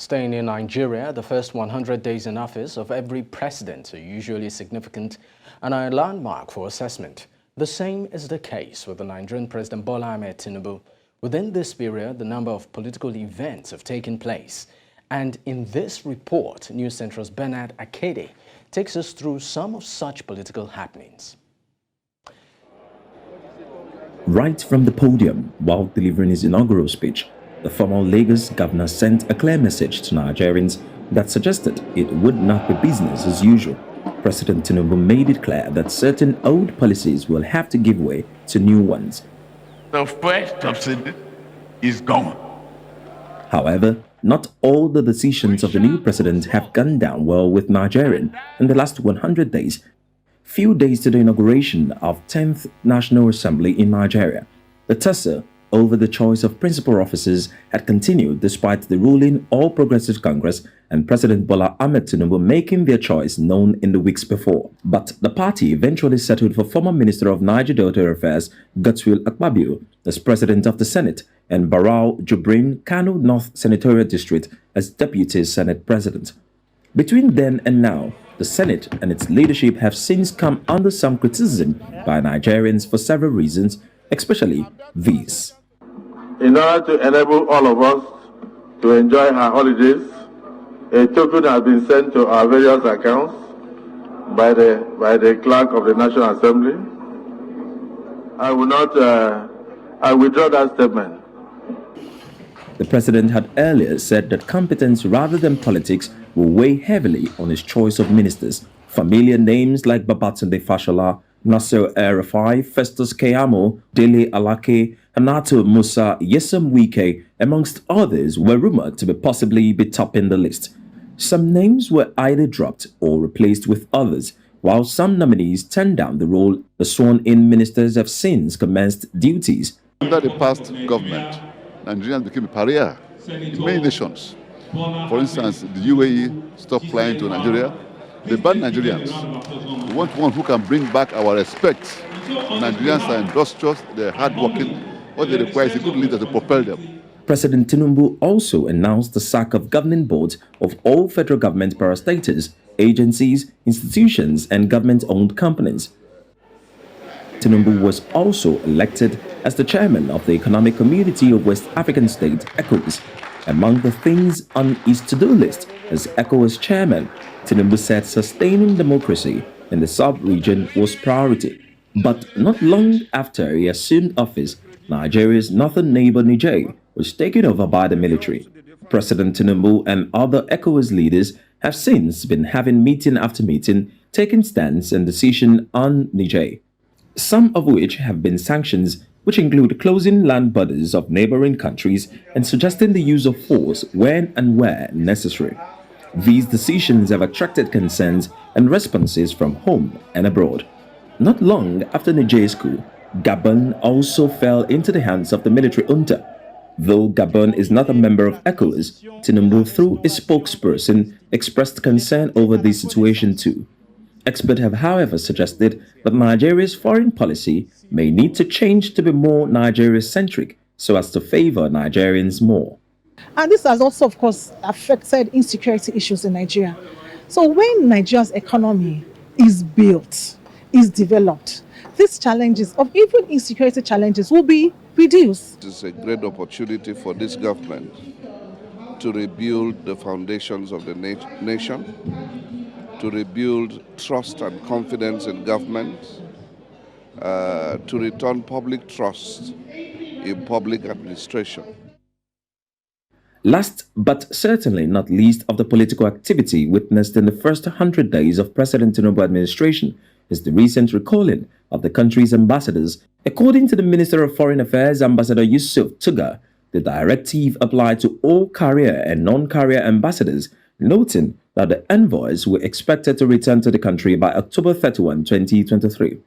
Staying in Nigeria, the first 100 days in office of every president are usually significant and are a landmark for assessment. The same is the case with the Nigerian President Bola Tinubu. Within this period, the number of political events have taken place. And in this report, News Central's Bernard Akede takes us through some of such political happenings. Right from the podium, while delivering his inaugural speech, the former Lagos governor sent a clear message to Nigerians that suggested it would not be business as usual. President Tinubu made it clear that certain old policies will have to give way to new ones. The first subsidy is gone. However, not all the decisions of the new president have gone down well with Nigerians in the last 100 days. Few days to the inauguration of 10th National Assembly in Nigeria, the tussle over the choice of principal officers had continued despite the ruling All Progressives Congress and President Bola Ahmed Tinubu making their choice known in the weeks before. But the party eventually settled for former Minister of Niger Delta Affairs Godswill Akpabio as President of the Senate and Barau Jibrin Kano North Senatorial District as Deputy Senate President. Between then and now, the Senate and its leadership have since come under some criticism by Nigerians for several reasons, especially these. In order to enable all of us to enjoy our holidays, a token has been sent to our various accounts by the clerk of the National Assembly. I withdraw that statement. The president had earlier said that competence rather than politics will weigh heavily on his choice of ministers. Familiar names like Babatunde Fashola, Nasser El-Rufai, Festus Keyamo, Dele Alake, Hannatu Musa, Yesam Wike, amongst others, were rumored to possibly be topping the list. Some names were either dropped or replaced with others, while some nominees turned down the role. The sworn-in ministers have since commenced duties. Under the past government, Nigerians became a pariah in many nations. For instance, the UAE stopped flying to Nigeria. They banned Nigerians. We want one who can bring back our respect. Nigerians are industrious, they're hardworking. What they require is a good leader to propel them. President Tinubu also announced the sack of governing boards of all federal government parastatals, agencies, institutions, and government-owned companies. Tinubu was also elected as the chairman of the Economic Community of West African States, ECOWAS. Among the things on his to-do list as ECOWAS chairman, Tinubu said sustaining democracy in the sub-region was priority. But not long after he assumed office, Nigeria's northern neighbor Niger was taken over by the military. President Tinubu and other ECOWAS leaders have since been having meeting after meeting, taking stands and decision on Niger, some of which have been sanctions, which include closing land borders of neighboring countries and suggesting the use of force when and where necessary. These decisions have attracted concerns and responses from home and abroad. Not long after Niger's coup, Gabon also fell into the hands of the military junta. Though Gabon is not a member of ECOWAS, Tinubu, through his spokesperson, expressed concern over the situation too. Experts have, however, suggested that Nigeria's foreign policy may need to change to be more Nigeria-centric so as to favor Nigerians more. And this has also, of course, affected insecurity issues in Nigeria. So when Nigeria's economy is built, is developed, these challenges of even insecurity challenges will be reduced. It is a great opportunity for this government to rebuild the foundations of the nation, to rebuild trust and confidence in government, to return public trust in public administration. Last but certainly not least of the political activity witnessed in the first 100 days of President Tinubu administration is the recent recalling of the country's ambassadors. According to the Minister of Foreign Affairs, Ambassador Yusuf Tuga, the directive applied to all career and non-career ambassadors, noting that the envoys were expected to return to the country by October 31, 2023.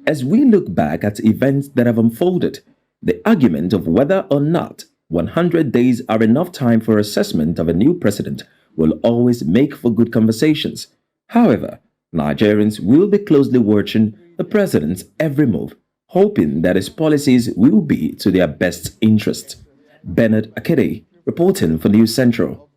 As we look back at events that have unfolded, the argument of whether or not 100 days are enough time for assessment of a new president will always make for good conversations. However, Nigerians will be closely watching the president's every move, hoping that his policies will be to their best interest. Bernard Akede, reporting for News Central.